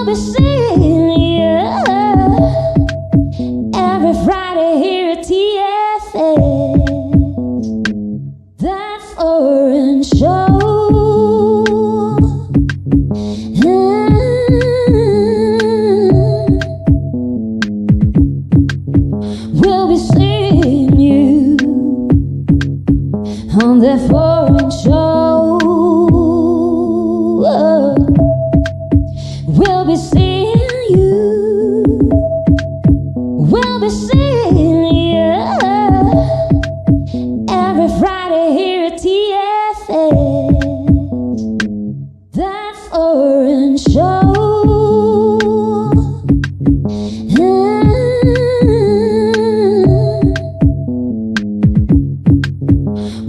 be seeing you every Friday here at TFS. That foreign show. We'll be seeing you on that foreign show. We'll be seeing you. We'll be seeing you every Friday here at TFS. That foreign show.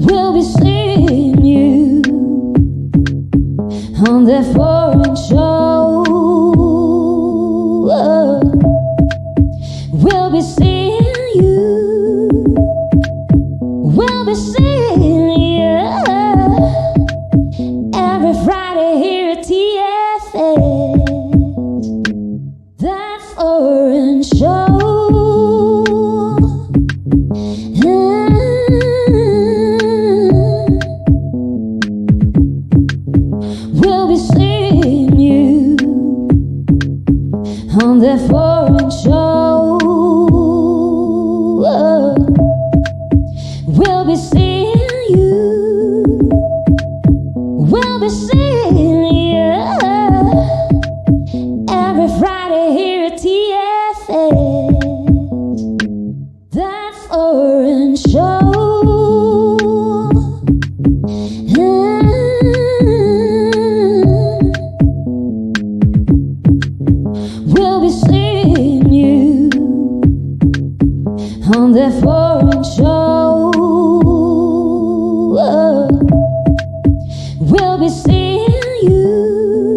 We'll be seeing you on that foreign show. We'll be seeing you. We'll be seeing you every Friday here at TFS. That foreign show. We'll be seeing you on that foreign show. We'll be seeing you. We'll be seeing you every Friday here at TFS. That foreign show. We'll be seeing you on that foreign show. We'll be seeing you.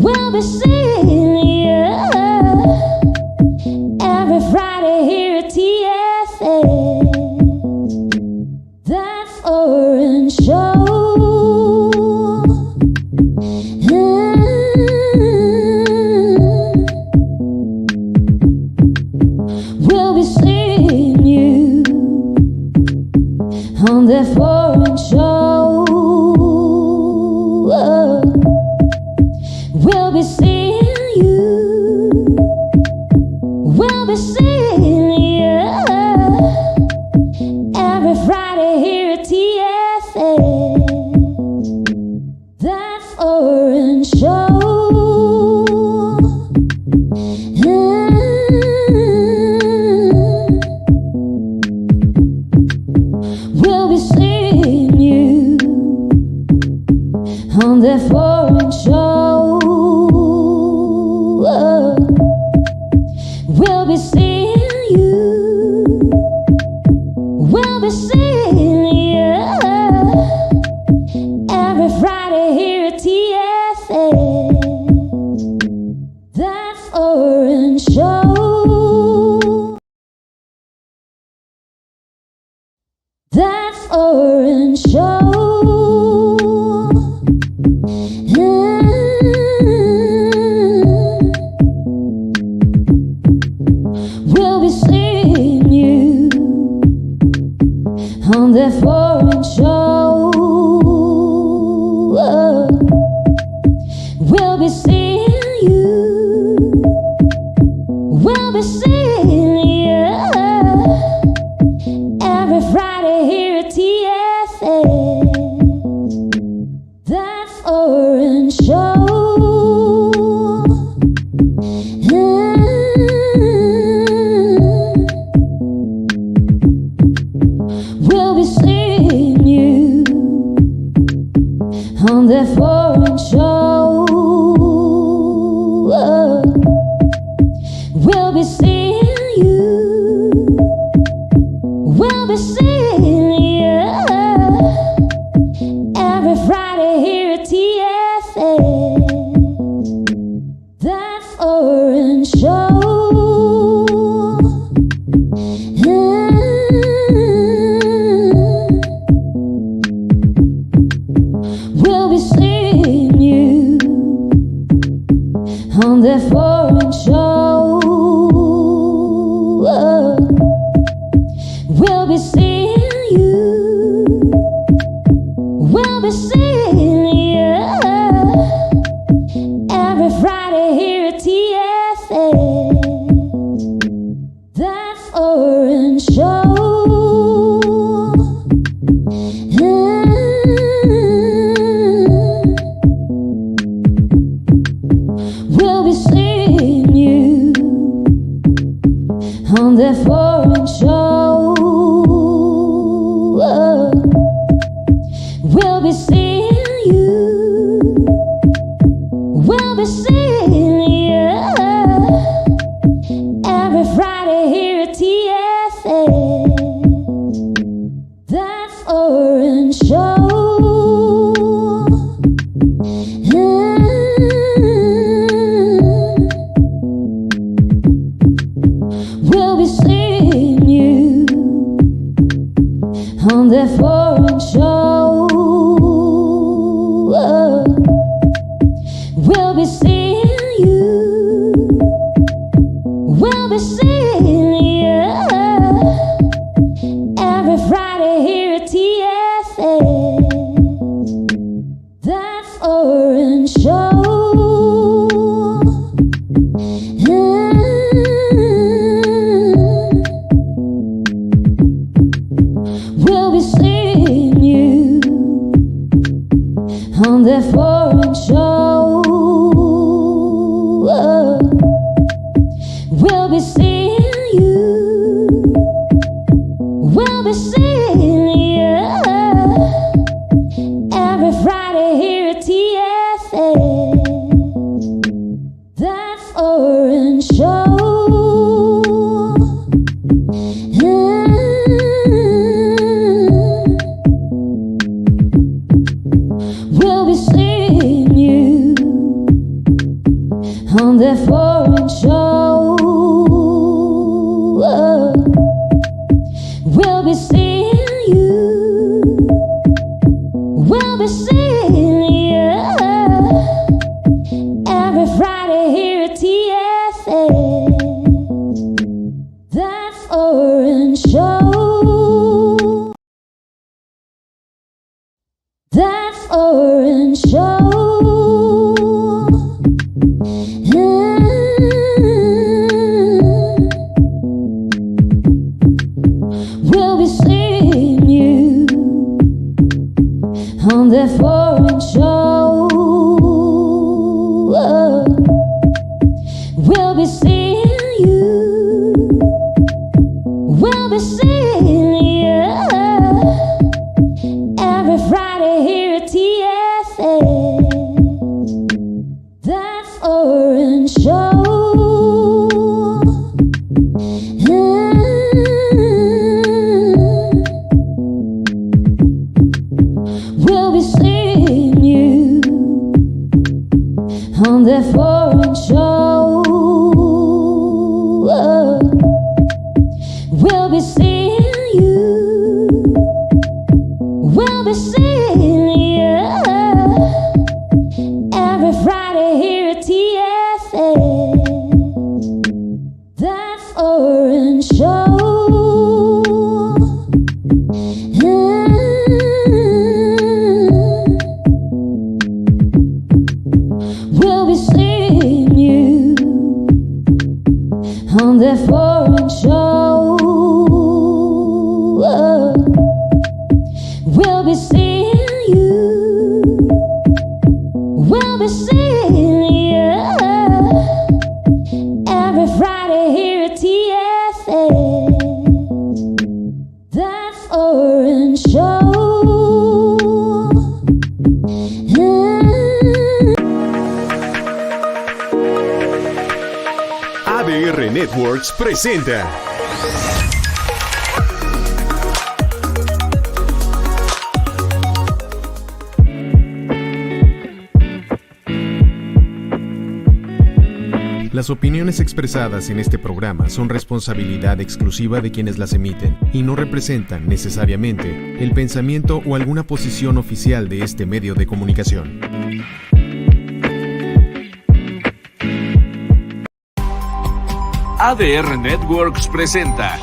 We'll be seeing you every Friday here at TFS. That foreign show. We'll be seeing you on that foreign show. We'll be seeing you. We'll be seeing you every Friday here at TFS. That foreign show. We'll be seeing you on that foreign show. We'll be seeing you. We'll be seeing you every Friday here at TFS. That foreign show. That foreign show. We'll be seeing you on that foreign show. We'll be seeing you. We'll be seeing you every Friday here at TFS. That foreign show. We'll be seeing you on that foreign show. We'll be seeing you. We'll be seeing you every Friday here at TFS. the foreign show. We'll be seeing you. We'll be seeing you every Friday here at TFS. That foreign show. We'll be seeing you on that foreign show. We'll be seeing you. We'll be seeing you every Friday here at TFS. That foreign show. We'll be seeing you on that foreign show. We'll be seeing you. We'll be seeing you every Friday here at TFS. That foreign show. We'll be seeing you on that foreign show. We'll be seeing you. We'll be seeing you every Friday here at TFS. That foreign show. We'll be seeing you on that foreign show. We'll be seeing you. We'll be seeing you every Friday here at TFS. That foreign show. That foreign show. We'll be seeing you on that foreign show. We'll be seeing you. We'll be seeing you every Friday here at TFS. That foreign show. We'll be seeing you on that foreign show. We'll be seeing you. We'll be seeing you every Friday here at TFS. That foreign show. We'll be seeing you on that foreign show. We'll be seeing you. We'll be seeing you every Friday here at TFS. That foreign show. ADR Networks presenta Las opiniones expresadas en este programa son responsabilidad exclusiva de quienes las emiten y no representan necesariamente el pensamiento o alguna posición oficial de este medio de comunicación. ADR Networks presenta.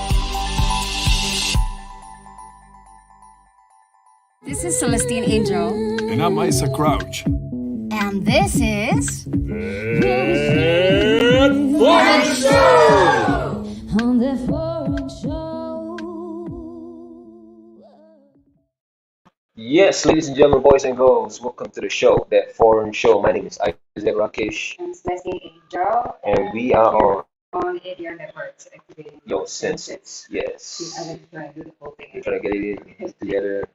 This is Celestine Angel. And I'm Isa Crouch. And this is... Foreign Show! On the Foreign Show. Yes, ladies and gentlemen, boys and girls, welcome to the show, That Foreign Show. My name is Isaac Rakesh, And Celestine Angel. and we are on ADR Networks, activating your senses. See, I Yes, like trying to do the whole thing. we're trying to get it in together.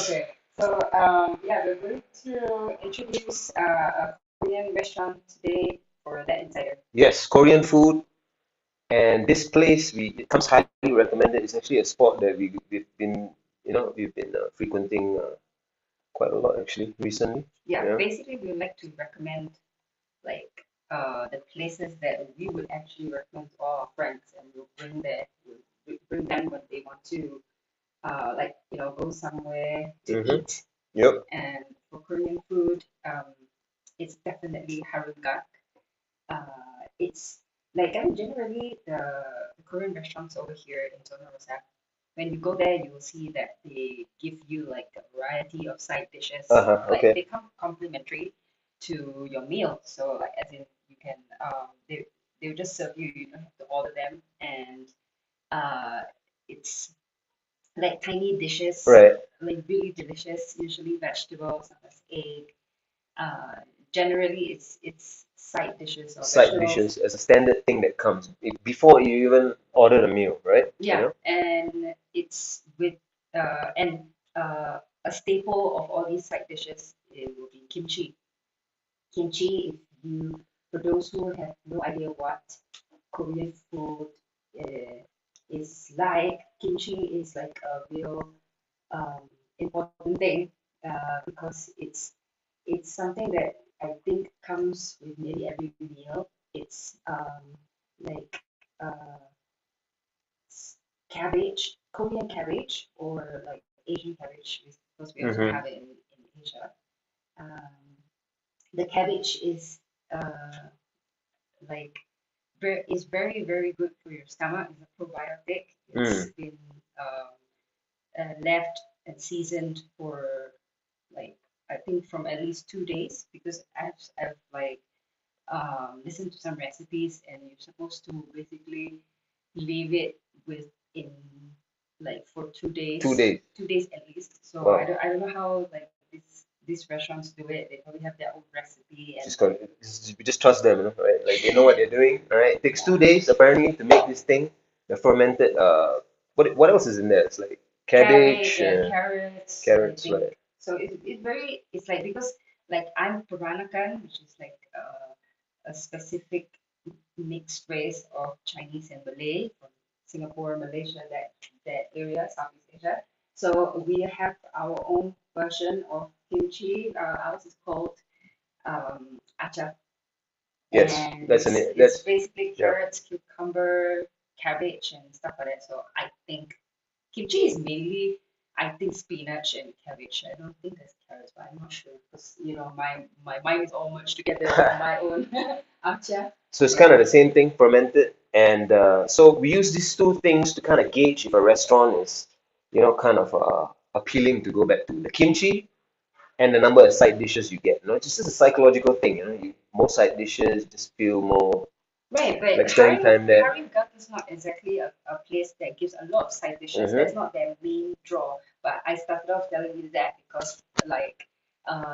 Okay, so we're going to introduce a Korean restaurant today for that insider. Yes, Korean food, and this place it comes highly recommended. It's actually a spot that we've been frequenting quite a lot actually recently. Yeah, basically we like to recommend like the places that we would actually recommend to all our friends, and we'll bring them when they want to go somewhere to eat. Yep. And for Korean food, it's definitely harungak. It's generally the Korean restaurants over here in Zona Rosa, when you go there, you will see that they give you like a variety of side dishes. Okay. They come complimentary to your meal. So like as in you can they'll just serve you. You don't have to order them, and it's like tiny dishes, Right. like really delicious. Usually vegetables, sometimes egg. Generally, it's side dishes or Side vegetables. dishes as a standard thing that comes before you even order the meal, right? Yeah, and it's with a staple of all these side dishes, it will be kimchi. Kimchi, for those who have no idea what Korean food is like, kimchi is like a real important thing because it's something that I think comes with nearly every meal. It's like uh, cabbage, Korean cabbage, or like Asian cabbage, because we also have it in Asia. Um, the cabbage is like is very very good for your stomach. It's a probiotic. It's been left and seasoned for like I think from at least 2 days, because I've like listened to some recipes, and you're supposed to basically leave it within like for 2 days. 2 days. 2 days at least. So Wow. I don't know how like these restaurants do it. They probably have their own recipe, and We just trust them, right? Like they know what they're doing, all right? It takes 2 days apparently to make this thing, the fermented. What else is in there? It's like cabbage, and carrots. carrots, I think. right? So it's like, because like I'm Peranakan, which is like a specific mixed race of Chinese and Malay from Singapore, Malaysia, that area, Southeast Asia. So we have our own version of kimchi. Ours is called acha. Yes, And that's it's basically yeah. carrots, cucumber, cabbage, and stuff like that. So I think kimchi is mainly, I think, spinach and cabbage. I don't think there's carrots, but I'm not sure, because my mind is all merged together with my own acha. So it's kind of the same thing, fermented, and so we use these two things to kind of gauge if a restaurant is, kind of appealing to go back to. The kimchi and the number of side dishes you get. It's just a psychological thing. More side dishes, just feel more Right, but like spending time there. Haringak is not exactly a place that gives a lot of side dishes. That's not their main draw. But I started off telling you that because like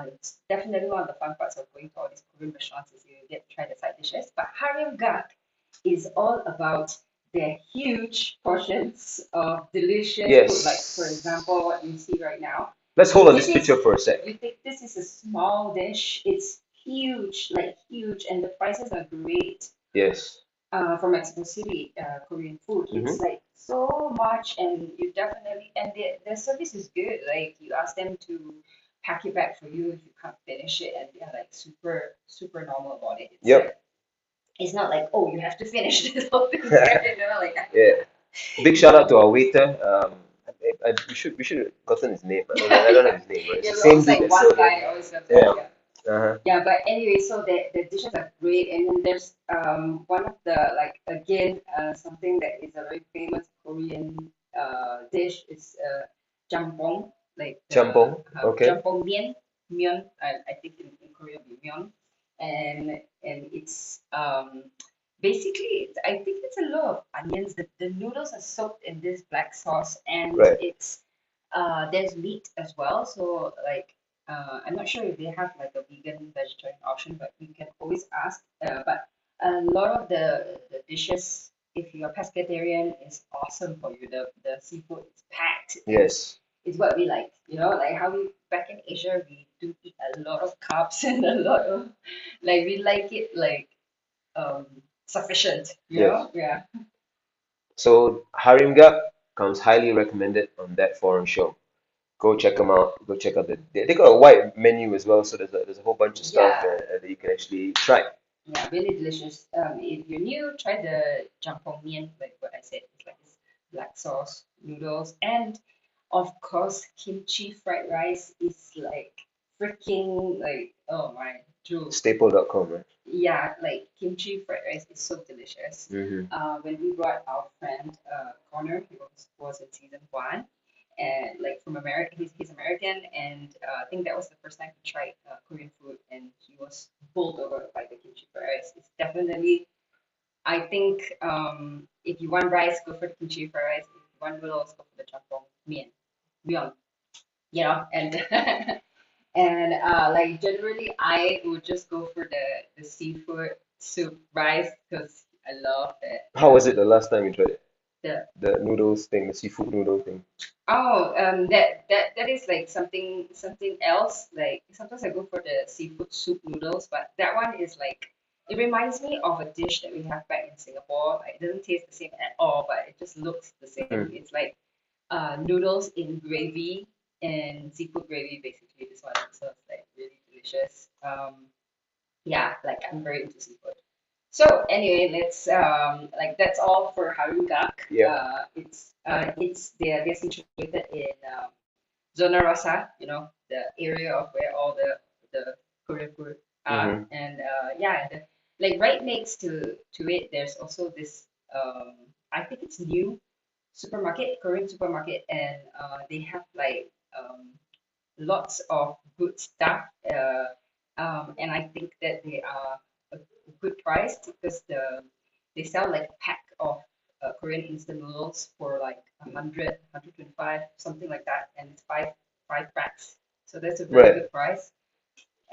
it's definitely one of the fun parts of going to all these Korean restaurants is you get to try the side dishes. But Haringak is all about their huge portions of delicious food. Like for example, what you see right now. Let's hold on this picture for a sec. You think this is a small dish? It's huge, like huge, and the prices are great. Yes. From Mexico City, Korean food. It's like so much, and you definitely, and their service is good. Like you ask them to pack it back for you if you can't finish it, and they're like super super normal about it. It's not like, oh, you have to finish this whole thing. Like that. Yeah. Big shout out to our waiter. We should have gotten his name. I don't have his name. Right? It's the same dude that served. Yeah, but anyway, so the dishes are great, and then there's one of the like again something that is a very famous Korean dish is jampong, like the Jambong. Okay. jampong myeon. I think in Korea would be myeon, and it's basically I think it's a lot of onions. The noodles are soaked in this black sauce, and Right. it's there's meat as well. So like I'm not sure if they have like a vegan vegetarian option, but you can always ask. But a lot of the dishes, if you're pescatarian, is awesome for you. The seafood is packed. Yes. It's what we like, like how we back in Asia we do eat a lot of carbs and a lot of like we like it like um sufficient, Yes. Yeah. So Harimgak comes highly recommended on that foreign show. Go check them out. Go check out they got a wide menu as well. So there's a whole bunch of stuff Yeah. that you can actually try. Yeah, really delicious. If you're new, try the jangpong mian, like what I said. It's like this black sauce noodles, and of course, kimchi fried rice is like freaking like oh my true. Staple.com, right? Yeah, like kimchi fried rice is so delicious. Mm-hmm. When we brought our friend Connor, he was in season one, and like from America, he's American, and I think that was the first time he tried Korean food, and he was bowled over by the kimchi fried rice. It's definitely, I think, if you want rice, go for the kimchi fried rice. If you want noodles, go for the jjampong myeon, and and like generally, I would just go for the seafood soup rice because I love it. How was it the last time you tried it? The The noodles thing, the seafood noodle thing. Oh, that is like something else. Like sometimes I go for the seafood soup noodles, but that one is like it reminds me of a dish that we have back in Singapore. Like, it doesn't taste the same at all, but it just looks the same. Mm. It's like noodles in gravy and seafood gravy, basically this one. So it's like really delicious. Yeah, like I'm very into seafood. So anyway, let's like that's all for Harugak. Yeah. It's they're situated in Zona Rosa, the area of where all the Korean food are, Mm-hmm. and yeah, like right next to it, there's also this I think it's new supermarket, Korean supermarket, and they have like lots of good stuff. And I think that they are a good price because they sell like a pack of Korean instant noodles for like 125, something like that, and it's five packs. So that's a very Right. good price.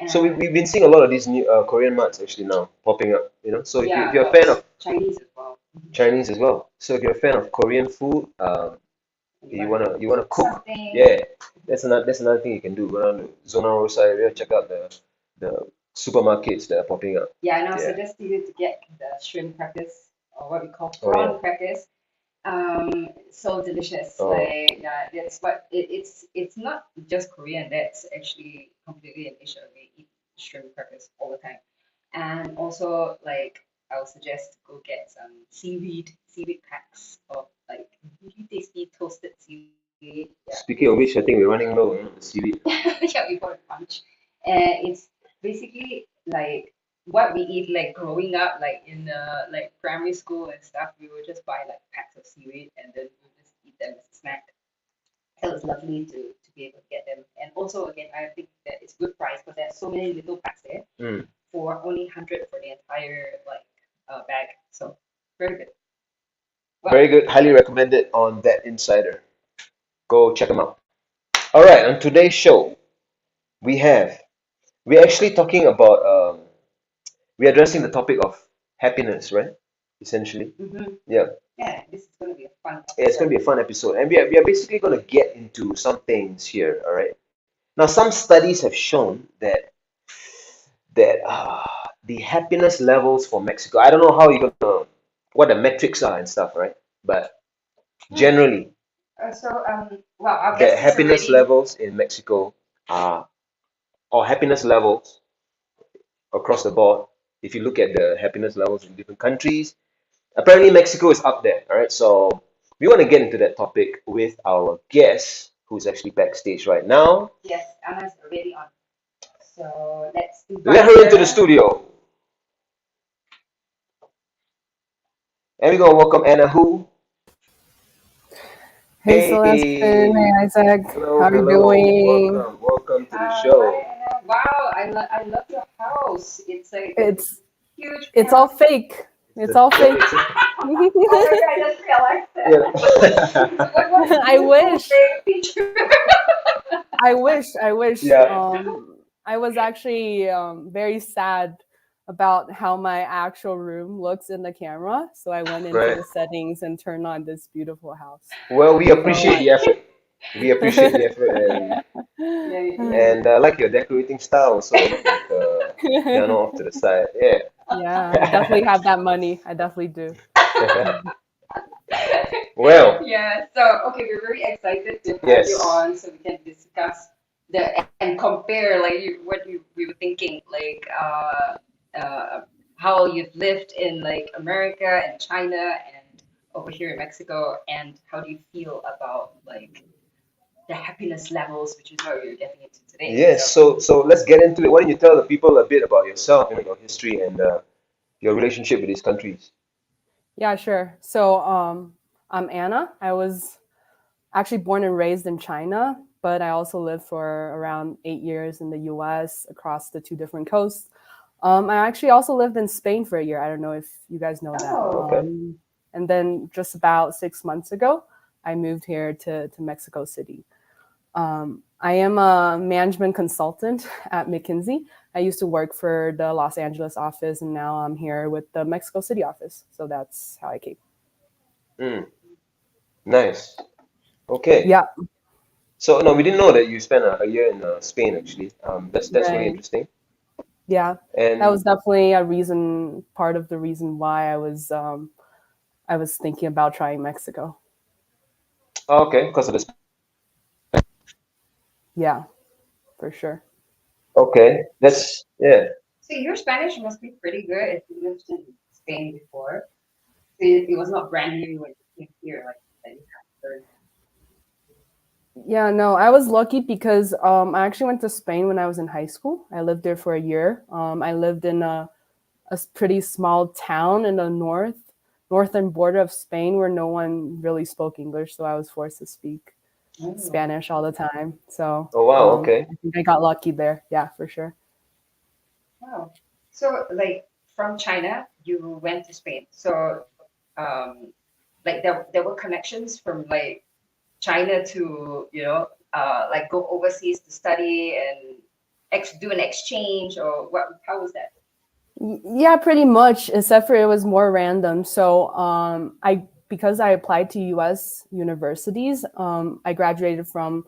So And we've been seeing a lot of these new Korean marts actually now popping up, you know. So if yeah, you're a fan lots of Chinese as well. Chinese as well, so if you're a fan of Korean food, you wanna cook, something. yeah, that's another thing you can do. Go down to Zona Rosa area, check out the supermarkets that are popping up. Yeah, and I'll Yeah. suggest you to get the shrimp crackers or what we call Oh, prawn yeah. crackers. So delicious. Oh. Like yeah, that's what it's not just Korean. That's actually completely in Asia. We eat shrimp crackers all the time. And also like I would suggest to go get some seaweed packs of like really tasty toasted seaweed. Yeah. Speaking of which, I think we're running low on the seaweed. Yeah, we bought a bunch. And it's basically like what we eat like growing up, like in like primary school and stuff. We would just buy like packs of seaweed and then we would just eat them as a snack. So it's lovely to be able to get them. And also again, I think that it's good price because there's so many little packs there Mm. for only 100 for the entire like bag. So very good. Well, Very good, highly recommended on that Insider. Go check them out. All right, on today's show, we're actually talking about we're addressing the topic of happiness, right? Essentially, yeah. yeah, this is going to be a fun Yeah, it's going to be a fun episode, and we are basically going to get into some things here. All right. Now, some studies have shown that the happiness levels for Mexico. I don't know how you're gonna what the metrics are and stuff, right? But generally, well, our the guest is happiness already levels in Mexico are, or happiness levels across the board. If you look at the happiness levels in different countries, apparently Mexico is up there. All right, so we want to get into that topic with our guest, who's actually backstage right now. yes, Anna's already on. So let's invite Let her into the studio. And we're gonna welcome Anna Who. Hey Celeste, Hey, hey Isaac, hello, how are you hello. doing? Welcome to the Hi, show. Anna. Wow, I love your house. It's like a It's huge it's all house. fake. It's It's a, all fake. it's a, Oh my God, I just realized that. yeah. What a I beautiful wish. big picture. I wish. Yeah, I was actually very sad about how my actual room looks in the camera, so I went into right. the settings and turned on this beautiful house. Well, we So appreciate the effort. We appreciate the effort, Yeah, yeah, and I like your decorating style also, with the piano off to the side. Yeah. yeah, I definitely have that money. I definitely do. Well, yeah. So, okay, we're very excited to have you yes. on so we can discuss the and compare like we were thinking like how you've lived in like America and China and over here in Mexico, and how do you feel about like the happiness levels, which is what we're getting into today. Yes. So, So let's get into it. Why don't you tell the people a bit about yourself, your history, and your relationship with these countries? Yeah, sure. So, I'm Anna. I was actually born and raised in China, but I also lived for around 8 years in the US across the two different coasts. I actually also lived in Spain for a year. I don't know if you guys know that. oh, Okay. And then just about 6 months ago, I moved here to Mexico City. I am a management consultant at McKinsey. I used to work for the Los Angeles office, and now I'm here with the Mexico City office. So that's how I came. Mm, nice. Okay. Yeah, So no, we didn't know that you spent a year in Spain actually. That's really right. interesting. Yeah, that was And definitely a reason, part of the reason why I was thinking about trying Mexico. okay, because of this. Yeah, for sure. Okay, that's yeah. so your Spanish must be pretty good if you lived in Spain before. So it was not brand new when you came here, like that you have to Yeah, no, I was lucky because I actually went to Spain when I was in high school. I lived there for a year. I lived in pretty small town in the northern border of Spain where no one really spoke English, so I was forced to speak learn. Oh, Spanish all the time. So Oh wow, okay. I think I got lucky there. Yeah, for sure. wow. So like from China, you went to Spain. So um, like there were connections from like China to like go overseas to study and do an exchange or what? How was that? Yeah, pretty much, except for it was more random. So I because I applied to US universities, I graduated from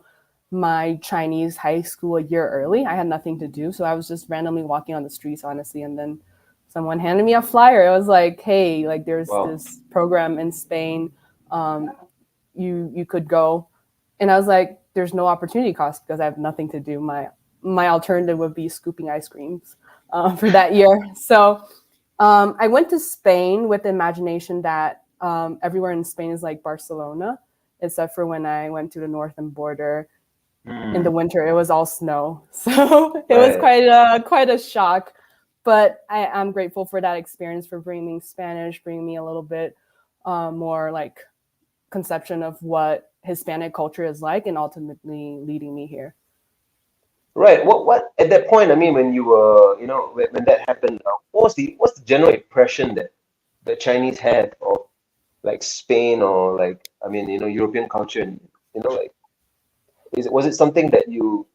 my Chinese high school a year early. I had nothing to do, so I was just randomly walking on the streets, honestly, and then someone handed me a flyer. It was like, "Hey, like there's Wow. this program in Spain. Um, Wow. you could go," and I was like, "There's no opportunity cost because I have nothing to do. My alternative would be scooping ice creams for that year." So I went to Spain with the imagination that everywhere in Spain is like Barcelona, except for when I went to the northern border in the Hmm. winter, it was all snow. So it was Right. quite a shock. But I'm grateful for that experience for bringing me Spanish, bringing me a little bit more like conception of what Hispanic culture is like, and ultimately leading me here. Right. What at that point? I mean, when you were, when that happened, what's the general impression that the Chinese had of like Spain or like I mean, European culture and like was it something that you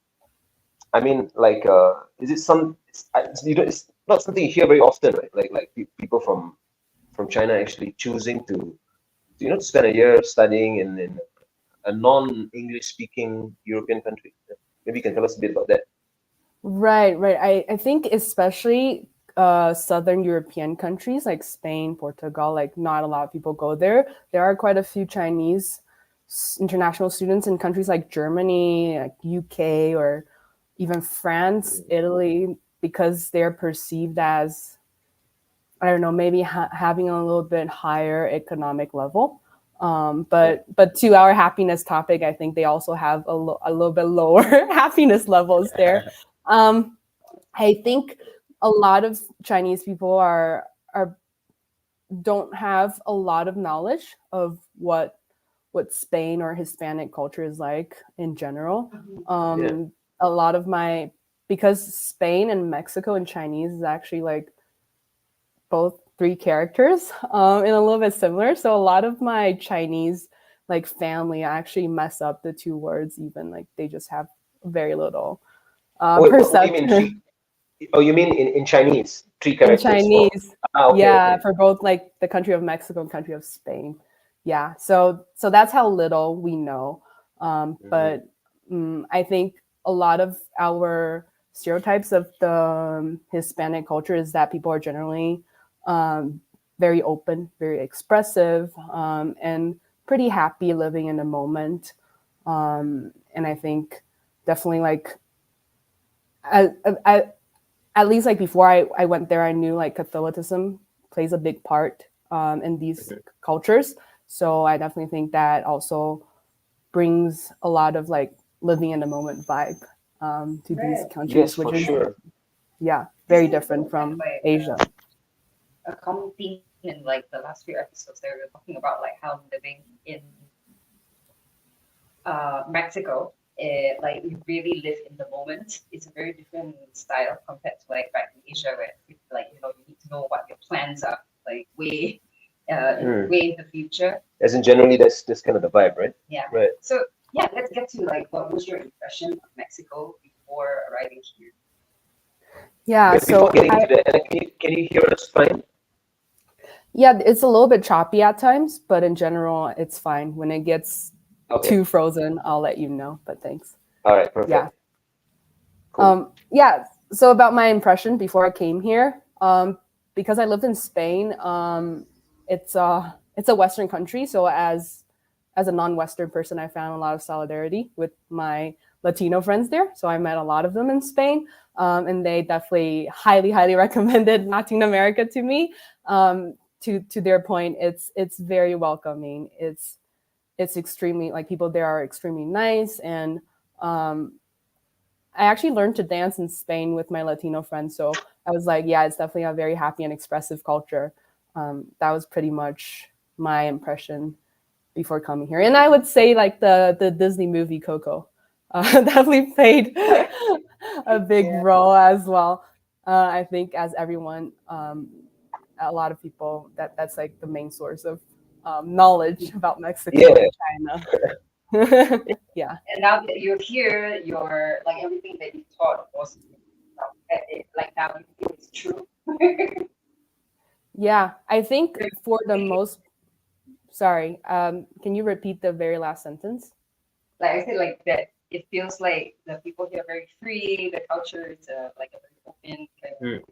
I mean, like, is it it's not something you hear very often, right? Like people from China actually choosing to spend a year studying in a non-English speaking European country. Maybe you can tell us a bit about that. Right, right. I think especially southern European countries like Spain, Portugal, like not a lot of people go there. There are quite a few Chinese international students in countries like Germany, like UK, or even France, Italy, because they're perceived as, I don't know, maybe having a little bit higher economic level. Right. But to our happiness topic, I think they also have a little bit lower happiness levels there. Um, I think a lot of Chinese people are don't have a lot of knowledge of what Spain or Hispanic culture is like in general. A lot of my because Spain and Mexico and Chinese is actually like both three characters and a little bit similar. So a lot of my Chinese like family actually mess up the two words even like they just have very little Wait, what do you mean perception. three? Oh, you mean in Chinese, three In characters for? Chinese. Ah, okay, Yeah, okay. for both like the country of Mexico and country of Spain. Yeah, so that's how little we know. But I think a lot of our stereotypes of the Hispanic culture is that people are generally very open, very expressive, and pretty happy living in the moment. And I think definitely like I, at least like before I went there, I knew like Catholicism plays a big part in these cultures. So I definitely think that also brings a lot of like living in the moment vibe to these Right. Yes, countries, which for is sure. yeah This very is different kind of from like Asia. a common theme in like the last few episodes that we were talking about, like how living in Mexico, like you really live in the moment. It's a very different style compared to like back in Asia, where like you need to know what your plans are, like way in the future. As in, generally, that's kind of the vibe, right? Yeah. Right. So yeah, let's get to like what was your impression of Mexico before arriving here? Yeah, Before so getting to that, can you hear us fine? yeah, it's a little bit choppy at times, but in general, it's fine. When it gets Okay. too frozen, I'll let you know. But thanks. All right. Yeah. Perfect. Cool. Yeah. So about my impression before I came here, because I lived in Spain, it's a Western country. So as a non-Western person, I found a lot of solidarity with my Latino friends there. So I met a lot of them in Spain, and they definitely highly, highly recommended Latin America to me. To their point, it's very welcoming. It's extremely like people there are extremely nice and I actually learned to dance in Spain with my Latino friends. So I was like, yeah, it's definitely a very happy and expressive culture. That was pretty much my impression before coming here. And I would say like the Disney movie Coco definitely played a big Yeah. role as well. I think as everyone, a lot of people that's like the main source of knowledge about Mexico Yeah. and China. Yeah. And now that you're here, you're like everything that you thought was like now you feel it's true. Yeah, I think for the most, sorry, can you repeat the very last sentence? Like I said, like that it feels like the people here are very free. The culture is like a very open kind of,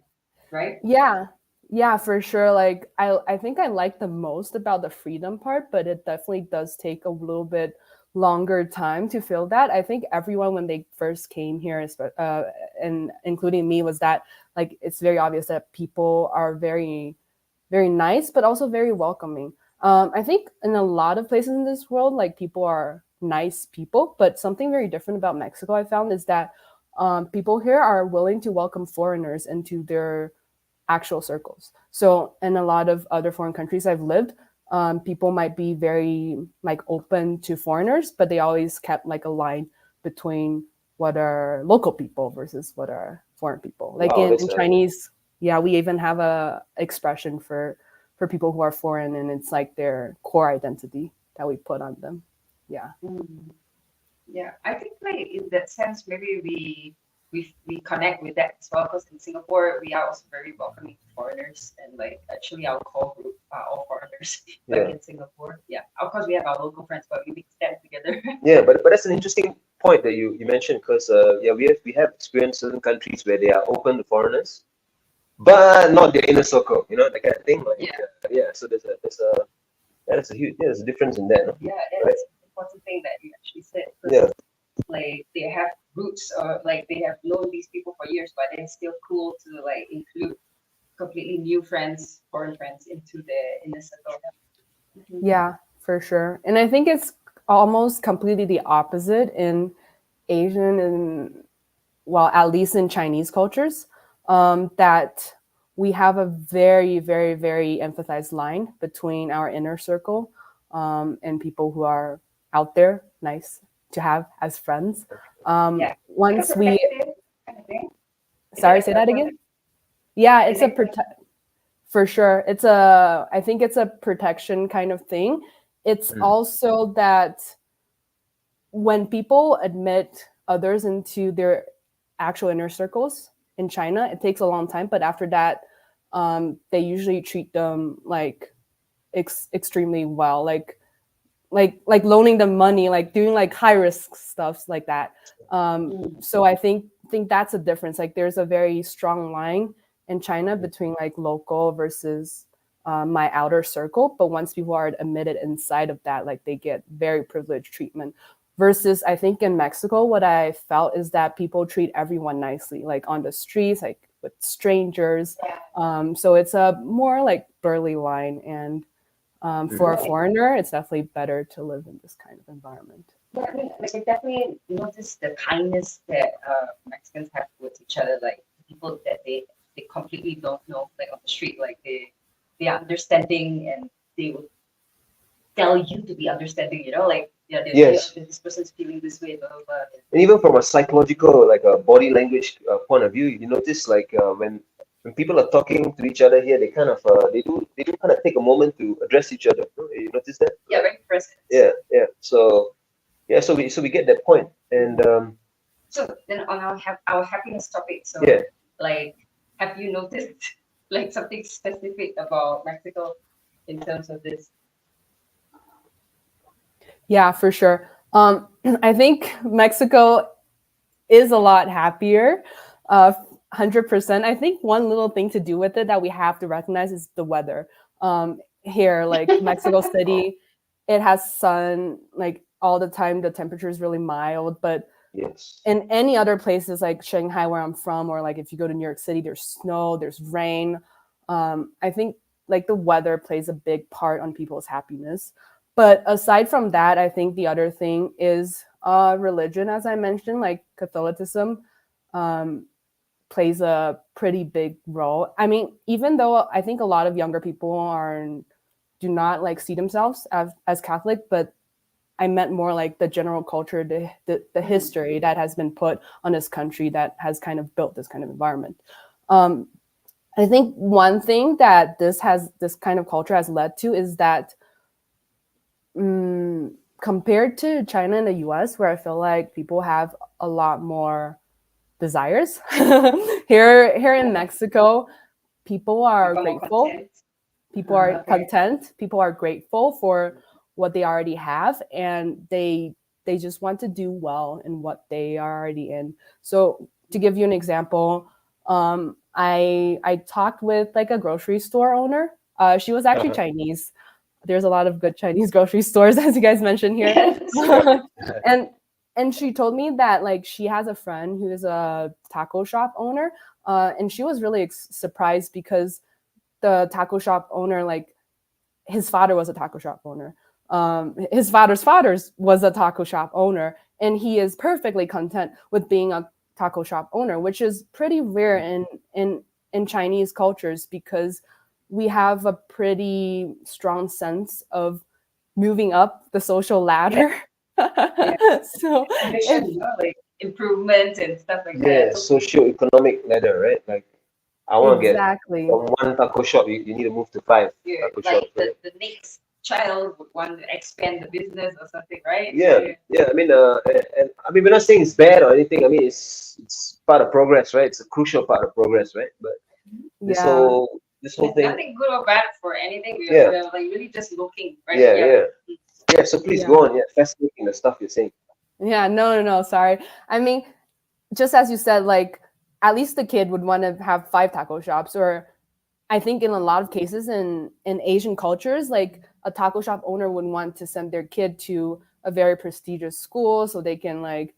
right? Yeah, yeah, for sure. Like I think I like the most about the freedom part, but it definitely does take a little bit longer time to feel that. I think everyone when they first came here, and including me, was that like it's very obvious that people are very very nice, but also very welcoming. I think in a lot of places in this world, like people are nice people, but something very different about Mexico I found is that people here are willing to welcome foreigners into their actual circles. So in a lot of other foreign countries I've lived, people might be very like open to foreigners, but they always kept like a line between what are local people versus what are foreign people. Like Wow. in Chinese, yeah, we even have a expression for people who are foreign, and it's like their core identity that we put on them. Yeah. Yeah, I think like in that sense, maybe we connect with that as well because in Singapore we are also very welcoming to foreigners and like actually our core group are all foreigners like Yeah. in Singapore. Yeah, of course we have our local friends, but we mix them together. Yeah, but that's an interesting point that you mentioned because yeah, we have experienced certain countries where they are open to foreigners, but not their inner circle. That kind of thing. Like Yeah. yeah. So there's a huge there's a difference in that. No? Yeah, Right. that's an important thing that you actually said Yeah. because like they have roots or like they have known these people for years, but it's still cool to like include completely new friends, foreign friends into the inner circle. Yeah, for sure. And I think it's almost completely the opposite in Asian and well, at least in Chinese cultures. that we have a very, very, very emphasized line between our inner circle and people who are out there, nice to have as friends. Yeah. Once Like a we, protective kind of thing. Is it sorry, like say a that again. Yeah, it's a protective? for sure. I think it's a protection kind of thing. It's Mm. also that when people admit others into their actual inner circles in China, it takes a long time, but after that, they usually treat them like extremely well, like loaning them money, like doing like high risk stuff like that. So I think that's a difference. Like there's a very strong line in China between like local versus my outer circle. But once people are admitted inside of that, like they get very privileged treatment. Versus I think in Mexico, what I felt is that people treat everyone nicely, like on the streets, like with strangers. So it's a more like burly line, and for a Mm. foreigner, it's definitely better to live in this kind of environment. Yeah, I mean, like I definitely notice the kindness that Mexicans have towards each other, like people that they completely don't know, like on the street, like they are understanding and they will tell you to be understanding, like yeah, they'll tell you, Yes. "Oh, this person's feeling this way, blah blah blah." And even from a psychological, like a body language point of view, you notice like when people are talking to each other here, they kind of they do kind of take a moment to address each other. No? You notice that? Yeah, very present. Yeah. So yeah, so we get that point, and So then on our happiness topic, so yeah. like, have you noticed like something specific about Mexico in terms of this? Yeah, for sure. I think Mexico is a lot happier. 100%. I think one little thing to do with it that we have to recognize is the weather. Here, like Mexico City, it has sun like all the time. The temperature is really mild, but Yes. in any other places like Shanghai, where I'm from, or like if you go to New York City, there's snow, there's rain. I think like the weather plays a big part on people's happiness. But aside from that, I think the other thing is religion, as I mentioned, like Catholicism um, plays a pretty big role. I mean, even though I think a lot of younger people do not like see themselves as Catholic, but I meant more like the general culture, the history that has been put on this country that has kind of built this kind of environment. Um, I think one thing that this kind of culture has led to is that compared to China and the US, where I feel like people have a lot more desires, here in Mexico, people are Become more grateful. content. People are Okay. content. People are grateful for what they already have, and they just want to do well in what they are already in. So to give you an example, I talked with like a grocery store owner. She was actually Chinese. There's a lot of good Chinese grocery stores, as you guys mentioned here. That's true. and and she told me that like she has a friend who is a taco shop owner, and she was really surprised because the taco shop owner, like his father was a taco shop owner. His father's was a taco shop owner, and he is perfectly content with being a taco shop owner, which is pretty rare in Chinese cultures because we have a pretty strong sense of moving up the social Yeah, ladder. yeah. So Ambition, if like improvement and stuff like Yeah, that. So socio-economic ladder, right? Like I want to get exactly, from one taco shop, you need to move to five yeah, taco like shops, right? the next child would want to expand the business or something, right? So Yeah, yeah. I mean, and I mean, we're not saying it's bad or anything. I mean, it's part of progress, right? It's a crucial part of progress, right? But this yeah, whole this whole there's thing, nothing good or bad for anything. yeah, We're like really just looking, right? yeah, Yeah. yeah, yeah. So please yeah, go on. Yeah, fascinating the stuff you're saying. yeah. No. Sorry. I mean, just as you said, like at least the kid would want to have 5 taco shops, or I think in a lot of cases in Asian cultures, like a taco shop owner would want to send their kid to a very prestigious school so they can like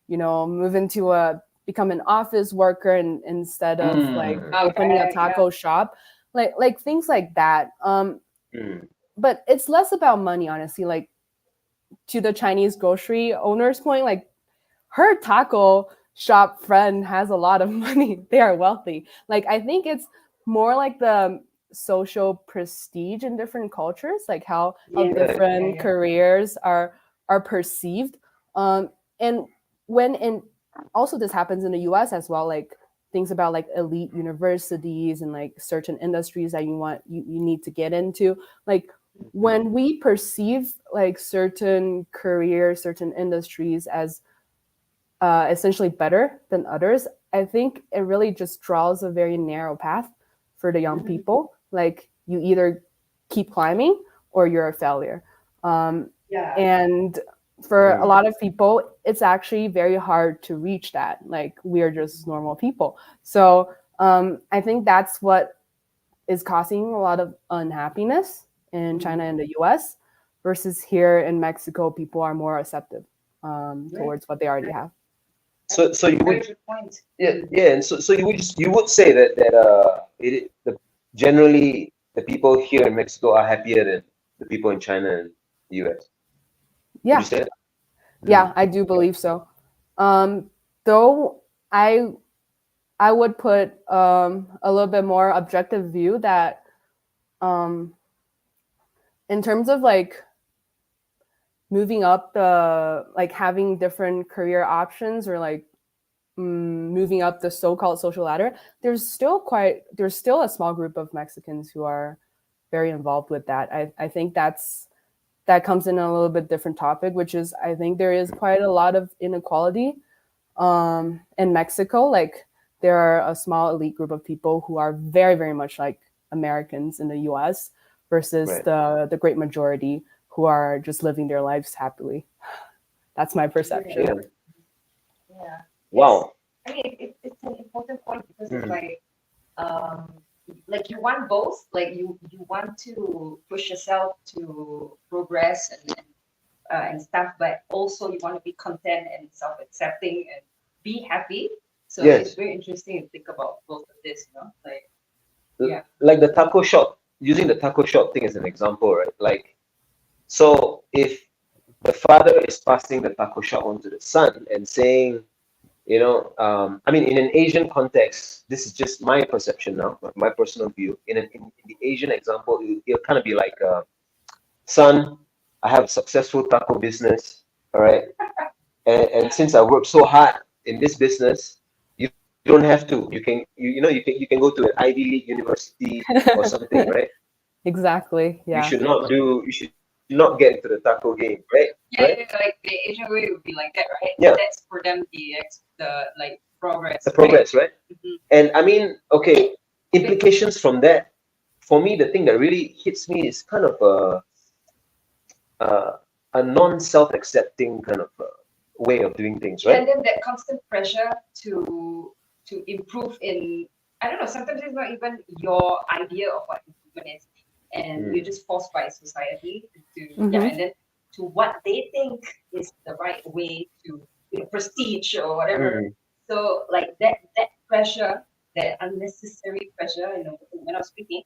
move into a become an office worker and instead of like opening a Okay. Yeah. taco shop, like things like that. Mm. But it's less about money, honestly. Like to the Chinese grocery owner's point, like her taco shop friend has a lot of money. They are wealthy. Like, I think it's more like the social prestige in different cultures, like how Yeah, different yeah. careers are perceived. And when and also this happens in the US as well, like things about like elite universities and like certain industries that you need to get into. Like when we perceive like certain careers, certain industries as essentially better than others, I think it really just draws a very narrow path for the young people. Like you either keep climbing or you're a failure. Yeah. And for a lot of people, it's actually very hard to reach that. Like we're just normal people. So I think that's what is causing a lot of unhappiness in China and the US versus here in Mexico, people are more receptive towards what they already have. So you Very would, good point. yeah, and so you would say generally the people here in Mexico are happier than the people in China and the US. Would you Yeah, say that? yeah, I do believe so. Though I I would put a little bit more objective view that um, in terms of like moving up the like having different career options or like moving up the so-called social ladder, there's still a small group of Mexicans who are very involved with that. I think that comes in a little bit different topic, which is I think there is quite a lot of inequality in Mexico. Like there are a small elite group of people who are very, very much like Americans in the US versus Right. the great majority who are just living their lives happily. That's my perception. Yeah. Yeah. Wow. I mean, it's an important point because it's Mm. like you want both, like you want to push yourself to progress and stuff, but also you want to be content and self-accepting and be happy. So it's Yes. very interesting to think about both of this, like L- yeah. Like the taco shop, using the taco shop thing as an example, right? Like, so if the father is passing the taco shop on to the son and saying, I mean, in an Asian context, this is just my perception now, my personal view. In the Asian example, it'll kind of be like, son, I have a successful taco business, all right? And since I worked so hard in this business, you don't have to. You can go to an Ivy League university or something, right? Exactly. You Yeah. should not do. You should not get into the taco game, right? Yeah, Right? yeah, like the Asian way would be like that, right? Yeah. That's for them the like progress, The progress, right? Mhm. And I mean, okay, implications from that. For me, the thing that really hits me is kind of a non-self-accepting kind of way of doing things, Yeah, right? and then that constant pressure to improve in, I don't know, sometimes it's not even your idea of what improvement is, and you're just forced by society yeah, and then to what they think is the right way to prestige or whatever. Mm. So like that pressure, that unnecessary pressure, when I was speaking,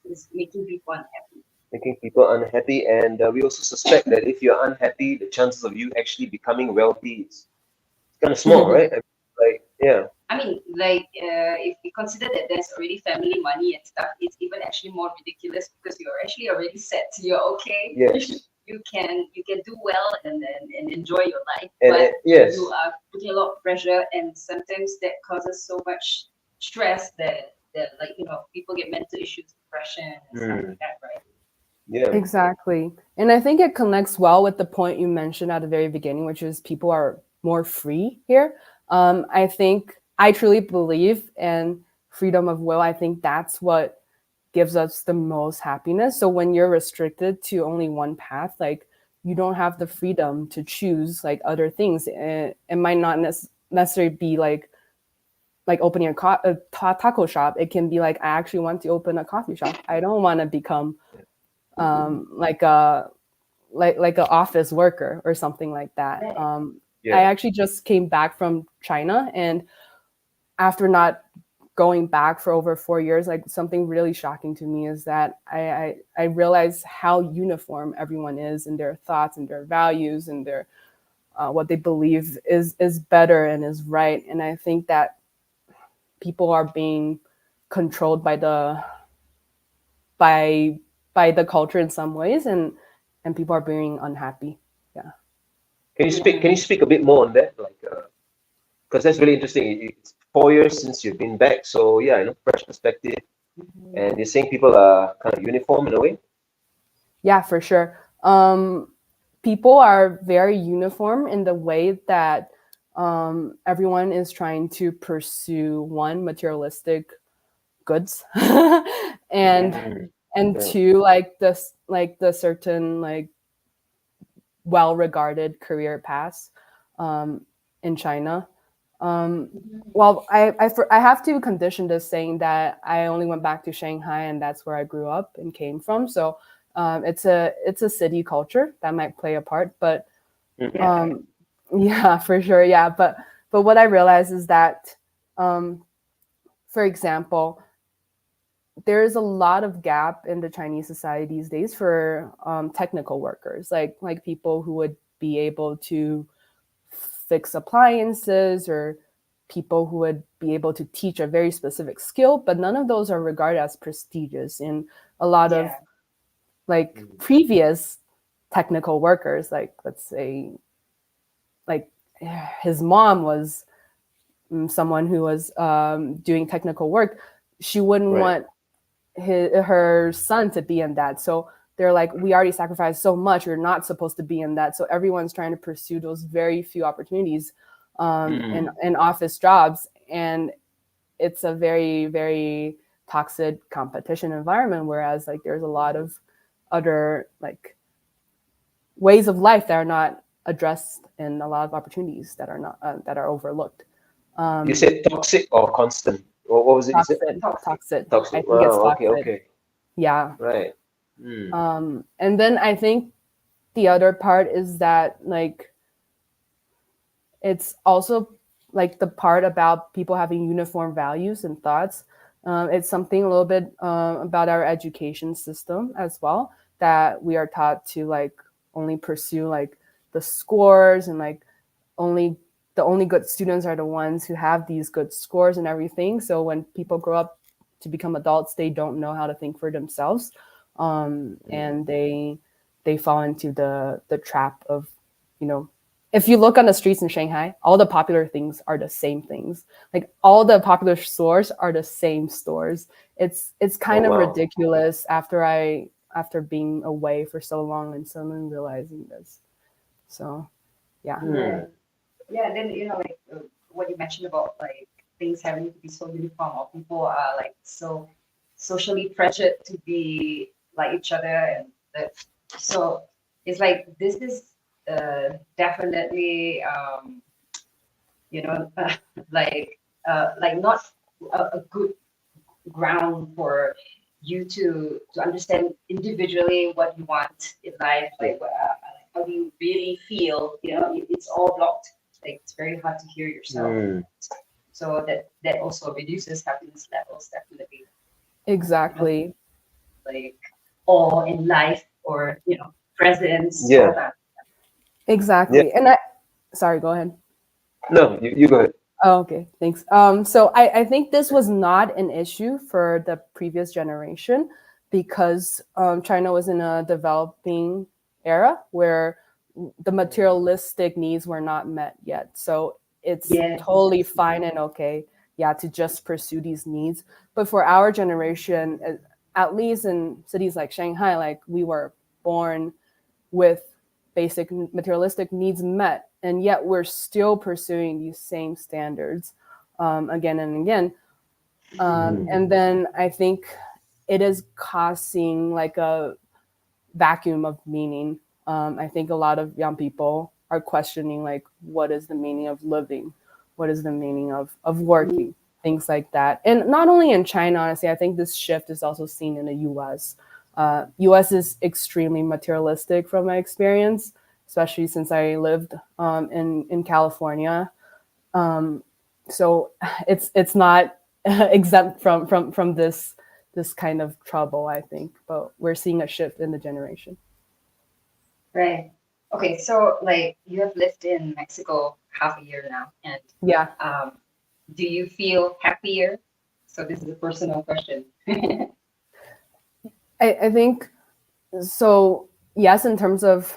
is making people unhappy. Making people unhappy, and we also suspect that if you're unhappy, the chances of you actually becoming wealthy is kind of small, right? Like, yeah, I mean, like if we consider that there's already family money and stuff, it's even actually more ridiculous because you're actually already set. You're okay. yes, You can do well and enjoy your life, and but yes, you are putting a lot of pressure, and sometimes that causes so much stress that like people get mental issues, depression, and stuff like that, right? yeah, Exactly. And I think it connects well with the point you mentioned at the very beginning, which is people are more free here. I think I truly believe in freedom of will. I think that's what gives us the most happiness. So when you're restricted to only one path, like you don't have the freedom to choose like other things. It might not necessarily be like opening a taco shop. It can be like I actually want to open a coffee shop. I don't want to become like a office worker or something like that. Right. I yeah, actually just came back from China, and after not going back for over 4 years, like something really shocking to me is that I realized how uniform everyone is in their thoughts and their values and their what they believe is better and is right. And I think that people are being controlled by the culture in some ways, and people are being unhappy. Yeah. Can you speak a bit more on that? Like, because that's really interesting. It's 4 years since you've been back, so yeah, fresh perspective. And you're saying people are kind of uniform in a way. Yeah, for sure. People are very uniform in the way that everyone is trying to pursue one, materialistic goods, and Yeah. two, like the certain like well-regarded career paths in China. Well, I have to condition this saying that I only went back to Shanghai and that's where I grew up and came from. So it's a city culture that might play a part, but yeah, for sure, yeah. But what I realized is that, for example, there is a lot of gap in the Chinese society these days for technical workers, like people who would be able to fix appliances, or people who would be able to teach a very specific skill, but none of those are regarded as prestigious in a lot of like previous technical workers. Like, let's say, like his mom was someone who was doing technical work. She wouldn't Right. want her son to be in that. So they're like, we already sacrificed so much. You're not supposed to be in that. So everyone's trying to pursue those very few opportunities in office jobs. And it's a very, very toxic competition environment. Whereas like there's a lot of other like ways of life that are not addressed, and a lot of opportunities that are not that are overlooked. You said toxic or constant? What was it you said? Toxic. I Toxic. think it's Wow. Okay. toxic. Okay. Yeah. Right. And then I think the other part is that like it's also like the part about people having uniform values and thoughts. It's something a little bit about our education system as well, that we are taught to like only pursue like the scores, and like the only good students are the ones who have these good scores and everything. So when people grow up to become adults, they don't know how to think for themselves, and they fall into the trap of, if you look on the streets in Shanghai, all the popular things are the same things. Like all the popular stores are the same stores. It's kind of wow. ridiculous after being away for so long and suddenly realizing this. So, yeah. Yeah, then like what you mentioned about like things having to be so uniform, or people are like so socially pressured to be like each other, and so it's like this is definitely like not a good ground for you to understand individually what you want in life, like how do you really feel. It's all blocked. Like it's very hard to hear yourself. So that also reduces happiness levels, definitely. Exactly. Like awe in life, or presence, all Yeah. that. Exactly. And sorry, go ahead. No, you go ahead. Oh, okay, thanks. So I think this was not an issue for the previous generation, because China was in a developing era where the materialistic needs were not met yet. So it's Yes. totally fine and okay, yeah, to just pursue these needs. But for our generation, at least in cities like Shanghai, like we were born with basic materialistic needs met, and yet we're still pursuing these same standards again and again. And then I think it is causing like a vacuum of meaning. I think a lot of young people are questioning like, what is the meaning of living? What is the meaning of working? Things like that. And not only in China, honestly, I think this shift is also seen in the US. US is extremely materialistic from my experience, especially since I lived in California. So it's not exempt from this kind of trouble, I think. But we're seeing a shift in the generation. Right. Okay, so like you have lived in Mexico half a year now, and Yeah, do you feel happier? So this is a personal question. I think so. Yes, in terms of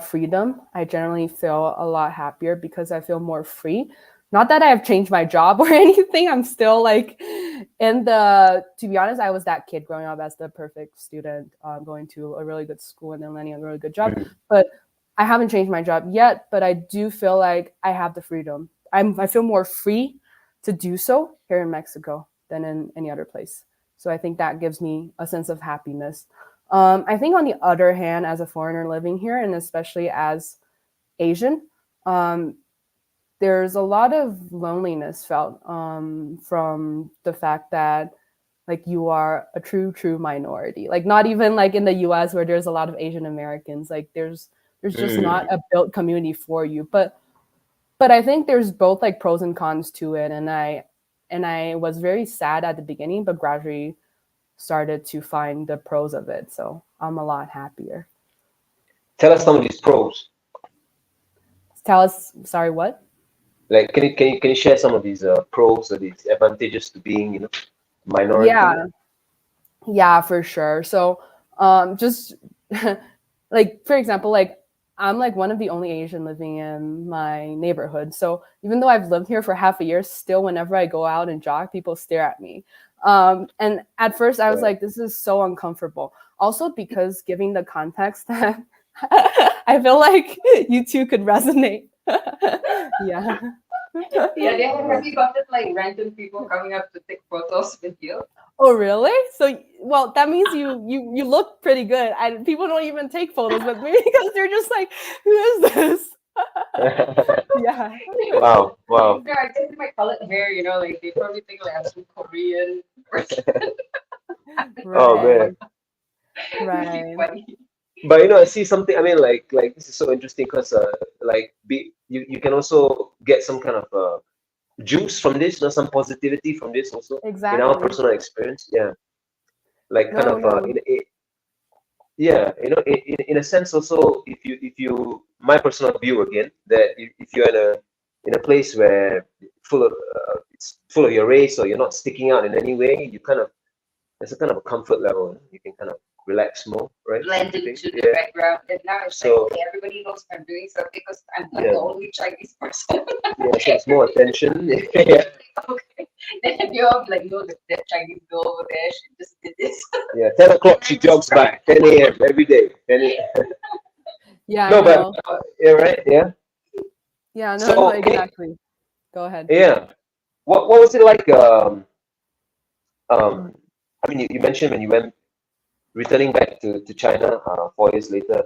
freedom, I generally feel a lot happier because I feel more free. Not that I have changed my job or anything. I'm still like in the. To be honest, I was that kid growing up as the perfect student, going to a really good school and then landing a really good job. Mm. But I haven't changed my job yet. But I do feel like I have the freedom. I feel more free to do so here in Mexico than in any other place. So I think that gives me a sense of happiness. I think on the other hand, as a foreigner living here, and especially as Asian, um, there's a lot of loneliness felt from the fact that like you are a true minority. Like not even like in the U.S. where there's a lot of Asian Americans. Like there's just not Mm. a built community for you. But I think there's both like pros and cons to it, and I was very sad at the beginning, but gradually started to find the pros of it. So I'm a lot happier. Tell us some of these pros. Tell us, sorry, what? Like, can you share some of these pros or these advantages to being, minority? Yeah, yeah, for sure. So, just like for example, like I'm like one of the only Asian living in my neighborhood. So even though I've lived here for half a year, still whenever I go out and jog, people stare at me. And at first I was Right. like, this is so uncomfortable. Also because giving the context that I feel like you two could resonate. Yeah. Yeah, have Uh, you gotten like random people coming up to take photos with you? Oh, really? So, well, that means you look pretty good. And people don't even take photos with me because they're just like, who is this? Yeah. wow, wow. No, I guess my colored hair, like they probably think like I'm some Korean person. Oh man. Right. Really Right. funny. But I see something. I mean, like this is so interesting because like you can also get some kind of juice from this, some positivity from this also in our Exactly. personal experience. Yeah, like kind No, of no. yeah, in a sense also, if you my personal view again, that if you're in a place where full of it's full of your race, or you're not sticking out in any way, you kind of there's a kind of a comfort level. You can kind of relax more, right? Blend Don't you think? into the Yeah. background. And now it's like, So okay, everybody knows I'm doing something because I'm like the yeah, only Chinese person. yeah. So it's more attention. Yeah, Okay. Then you're like, no, that Chinese girl over there, she just did this. yeah. 10 o'clock she jogs back. 10 a.m. every day. 10 a.m. Yeah, I No, but know. yeah, right. Yeah. Yeah, no, So can exactly. Go ahead. yeah. What was it like? Um. I mean, you mentioned when you went returning back to China 4 years later.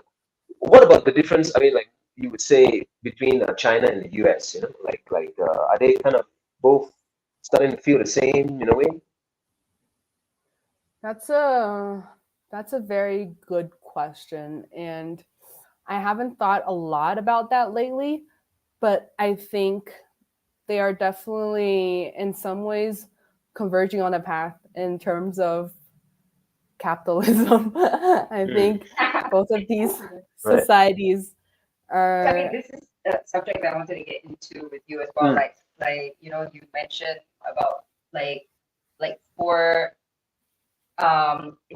What about the difference? I mean, like you would say between China and the US. Are they kind of both starting to feel the same in a way? That's a that's a very good question. And I haven't thought a lot about that lately, but I think they are definitely in some ways converging on a path in terms of capitalism. I Mm. think both of these Right. societies So I think are this is a subject that I wanted to get into with you as well. Mm. Like you mentioned about like for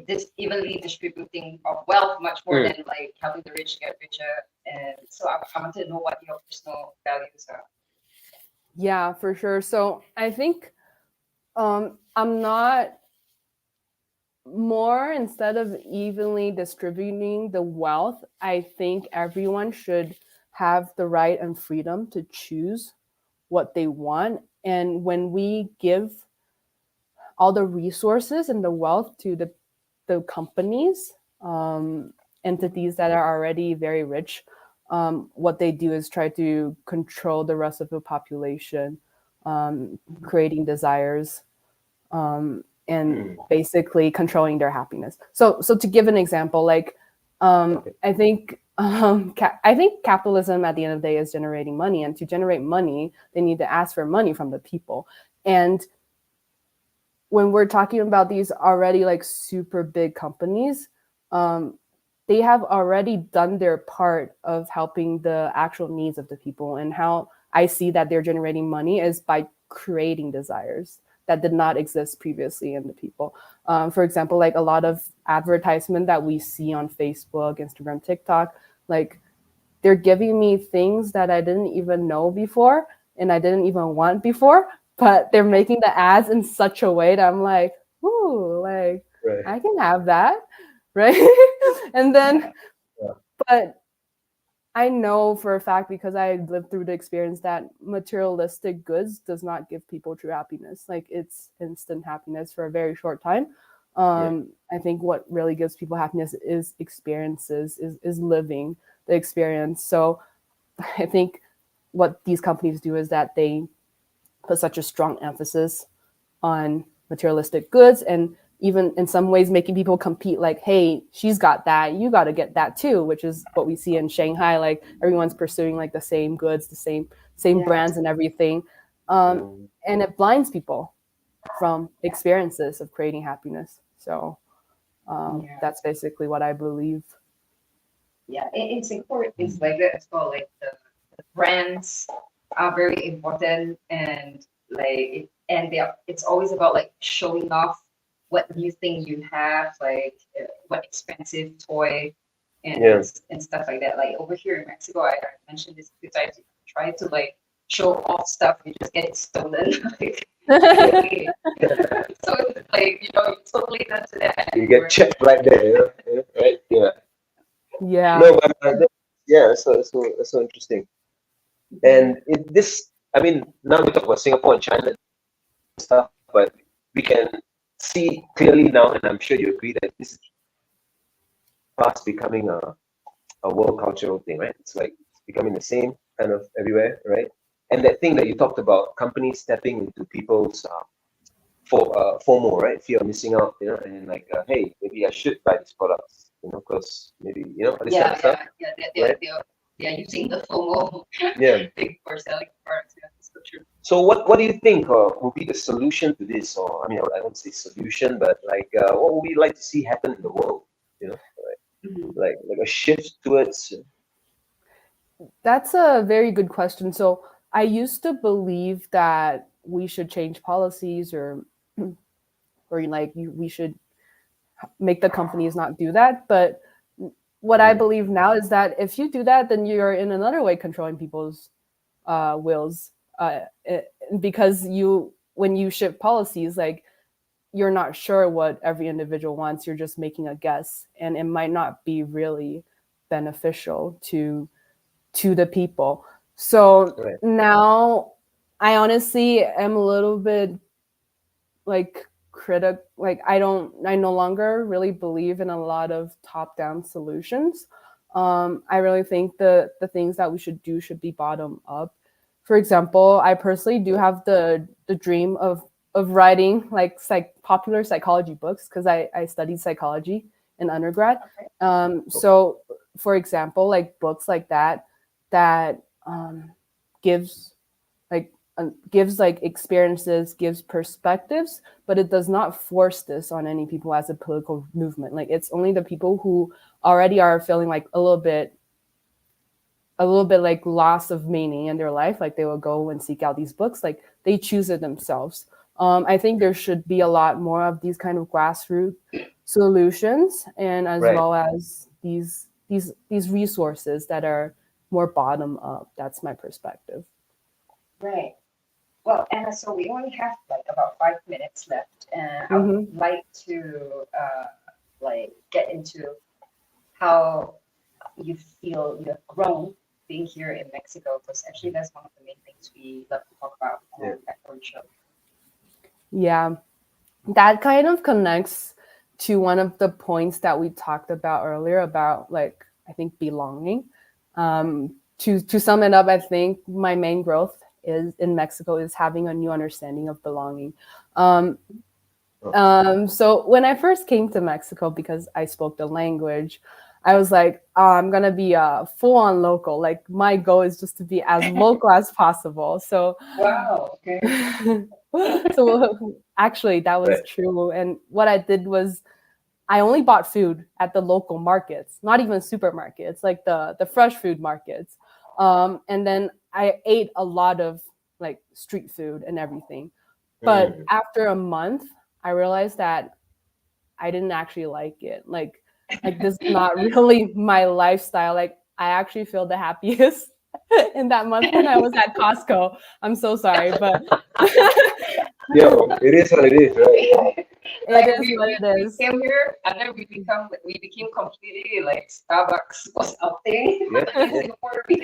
this evenly distributing of wealth much more Mm. than like helping the rich get richer. And so I wanted to know what your personal values are. yeah, for sure. So I think I'm not more instead of evenly distributing the wealth, I think everyone should have the right and freedom to choose what they want. And when we give all the resources and the wealth to the companies, entities that are already very rich, what they do is try to control the rest of the population, creating desires, and Mm. basically controlling their happiness. So to give an example, like Okay. I think capitalism at the end of the day is generating money, and to generate money, they need to ask for money from the people. And when we're talking about these already like super big companies, um, they have already done their part of helping the actual needs of the people. And how I see that they're generating money is by creating desires that did not exist previously in the people. For example, like a lot of advertisement that we see on Facebook, Instagram, TikTok, like they're giving me things that I didn't even know before and I didn't even want before, but they're making the ads in such a way that I'm like, ooh, like Right. I can have that, right? And then, Yeah. but I know for a fact, because I lived through the experience, that materialistic goods does not give people true happiness. Like it's instant happiness for a very short time. I think what really gives people happiness is experiences, is living the experience. So I think what these companies do is that they put such a strong emphasis on materialistic goods, and even in some ways making people compete, like, hey, she's got that, you got to get that too, which is what we see in Shanghai. Like everyone's pursuing like the same goods, the same brands and everything. And it blinds people from experiences of creating happiness. So that's basically what I believe. Yeah, in Singapore it's like that as well. Like the brands are very important, and it's always about like showing off what new thing you have, like what expensive toy and Yeah. and stuff like that. Like over here in Mexico, I mentioned this a few times. You try to like show off stuff, you just get it stolen. Like, really. So it's like you're totally not to that. You get checked right there, right? Yeah. Yeah. No, but yeah, that's so interesting. And this, I mean, now we talk about Singapore and China and stuff, but we can see clearly now, and I'm sure you agree that this is fast becoming a world cultural thing, right? It's like becoming the same kind of everywhere, right? And that thing that you talked about, companies stepping into people's FOMO, right? Fear of missing out, and like, hey, maybe I should buy these products, because maybe, this kind of stuff. They're using the FOMO Yeah. thing for selling products. Yeah, that's so true. So what do you think will be the solution to this? Or I mean, I don't say solution, but like, what would we like to see happen in the world? Like a shift towards. That's a very good question. So I used to believe that we should change policies, or like we should make the companies not do that. But what I believe now is that if you do that, then you're in another way controlling people's wills, because when you shift policies, like you're not sure what every individual wants. You're just making a guess, and it might not be really beneficial to the people. So now I honestly am a little bit like like I no longer really believe in a lot of top-down solutions. I really think the things that we should do should be bottom up. For example, I personally do have the dream of writing like popular psychology books, because I studied psychology in undergrad. So for example, like books like that gives like experiences, gives perspectives, but it does not force this on any people as a political movement. Like it's only the people who already are feeling like a little bit like loss of meaning in their life, like they will go and seek out these books, like they choose it themselves. I think there should be a lot more of these kind of grassroots solutions, and as well as these resources that are more bottom up. That's my perspective. Right. Well, Anna, so we only have like about 5 minutes left, and I would like to like get into how you feel you have grown being here in Mexico, because actually that's one of the main things we love to talk about on that show. Yeah, that kind of connects to one of the points that we talked about earlier about, like, I think belonging. To sum it up, I think my main growth is in Mexico is having a new understanding of belonging. So when I first came to Mexico, because I spoke the language, I was like, I'm gonna be a full-on local. Like my goal is just to be as local as possible. So wow, okay. so actually that was true. And what I did was I only bought food at the local markets, not even supermarkets, like the fresh food markets. And then I ate a lot of like street food and everything. But after a month, I realized that I didn't actually like it. Like this is not really my lifestyle. Like I actually feel the happiest in that month when I was at Costco. I'm so sorry, but Yo, it is what it is, right? it is what it we is. came here and then we became completely like Starbucks was our thing. Yeah, In yeah. Singapore, we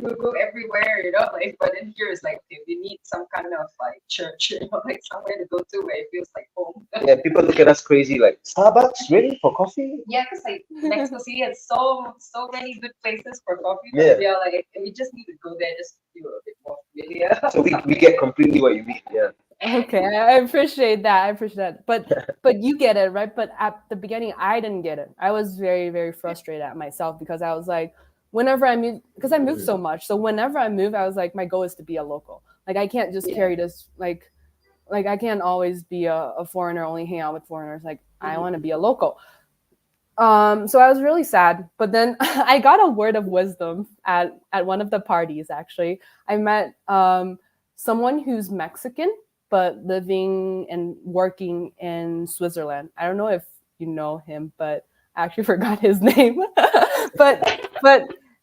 go everywhere, you know, like but then here it's like okay, we need some kind of like church, you know, like somewhere to go to where it feels like home. Yeah, people look at us crazy like, Starbucks, really? For coffee? Yeah, because like Mexico City has so many good places for coffee. Yeah. But we are like we just need to go there just to feel a bit more familiar. So we get completely what you mean, yeah. Okay, I appreciate that. I appreciate that. But you get it, right? But at the beginning, I didn't get it. I was very, very frustrated at myself because I was like, whenever I move, because I moved so much. So whenever I move, I was like, my goal is to be a local. Like I can't just carry this like I can't always be a foreigner, only hang out with foreigners. Like I want to be a local. So I was really sad. But then I got a word of wisdom at one of the parties. Actually, I met someone who's Mexican but living and working in Switzerland. I don't know if you know him, but I actually forgot his name. but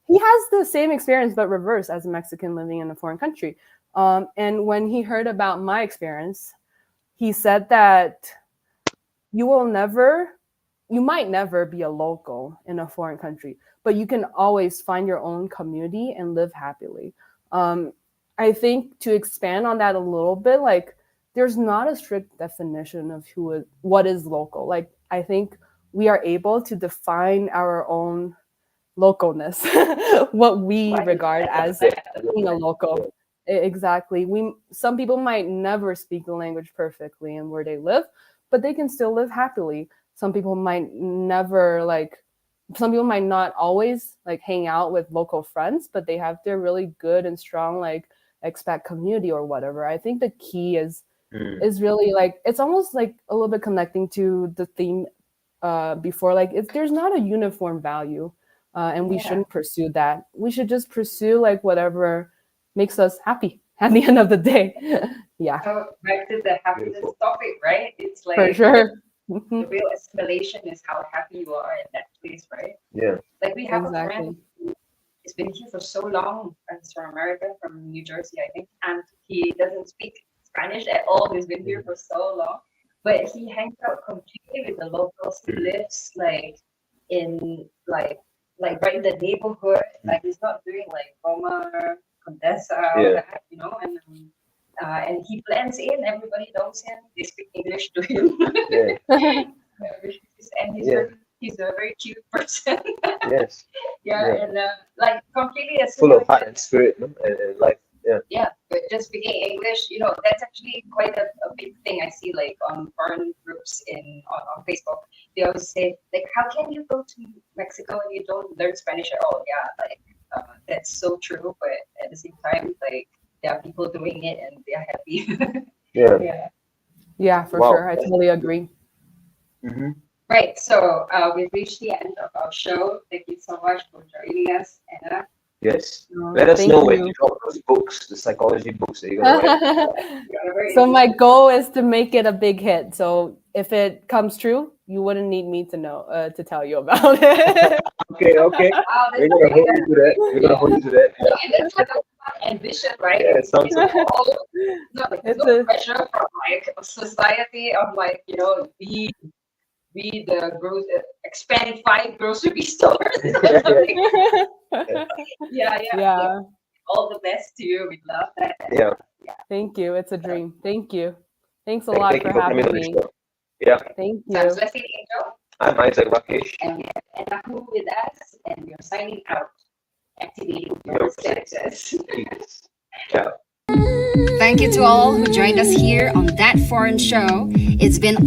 he has the same experience, but reverse as a Mexican living in a foreign country. And when he heard about my experience, he said that you might never be a local in a foreign country, but you can always find your own community and live happily. I think to expand on that a little bit, like there's not a strict definition of what is local. Like I think we are able to define our own localness, what we regard as being a local. Exactly. Some people might never speak the language perfectly in where they live, but they can still live happily. Some people might not always like hang out with local friends, but they have their really good and strong like expat community or whatever. I think the key is really like it's almost like a little bit connecting to the theme before. Like there's not a uniform value, and we shouldn't pursue that. We should just pursue like whatever makes us happy at the end of the day. Yeah, So back to the happiness topic, right? It's like for sure. the real assimilation is how happy you are in that place, right? Yeah. Like we have a Exactly. friend who has been here for so long, and he's from America, from New Jersey, I think, and he doesn't speak Spanish at all. He's been here for so long, but he hangs out completely with the locals. He lives like in like right in the neighborhood. Like he's not doing like Roma, Condesa, all that, you know, and he blends in. Everybody knows him. They speak English to him. Yeah. And he's a very cute person. Yes. And like completely Full of heart assimilated. and spirit, no? And life. Yeah. Yeah, but just speaking English, you know, that's actually quite a big thing I see like on foreign groups on Facebook. They always say like, how can you go to Mexico and you don't learn Spanish at all? Yeah, like that's so true. But at the same time, like there are people doing it and they are happy. Yeah. Yeah, for Wow. sure. I totally agree. Mm-hmm. Right. So we've reached the end of our show. Thank you so much for joining us, Anna. Yes. Let us Thank know when you. you drop those books, the psychology books that you're gonna write. So my goal is to make it a big hit. So if it comes true, you wouldn't need me to know to tell you about it. Okay. Wow, We're gonna hold you to that. We're gonna hold you to that. Yeah. And that's like a ambition, right? Yeah, it sounds like There's no pressure from like society of like, you know, be the expand 5 grocery stores. Yeah. All the best to you. We love that. Yeah. Thank you. It's a dream. Thank you. Thanks a Thank lot you for for coming having on the me. show. Yeah. Thank So I'm you. Celestine Angel, I'm Isaac Rakesh. and we have Anna with us, and we are signing out. Activating your senses. Peace. Ciao. Thank you to all who joined us here on That Foreign Show. It's been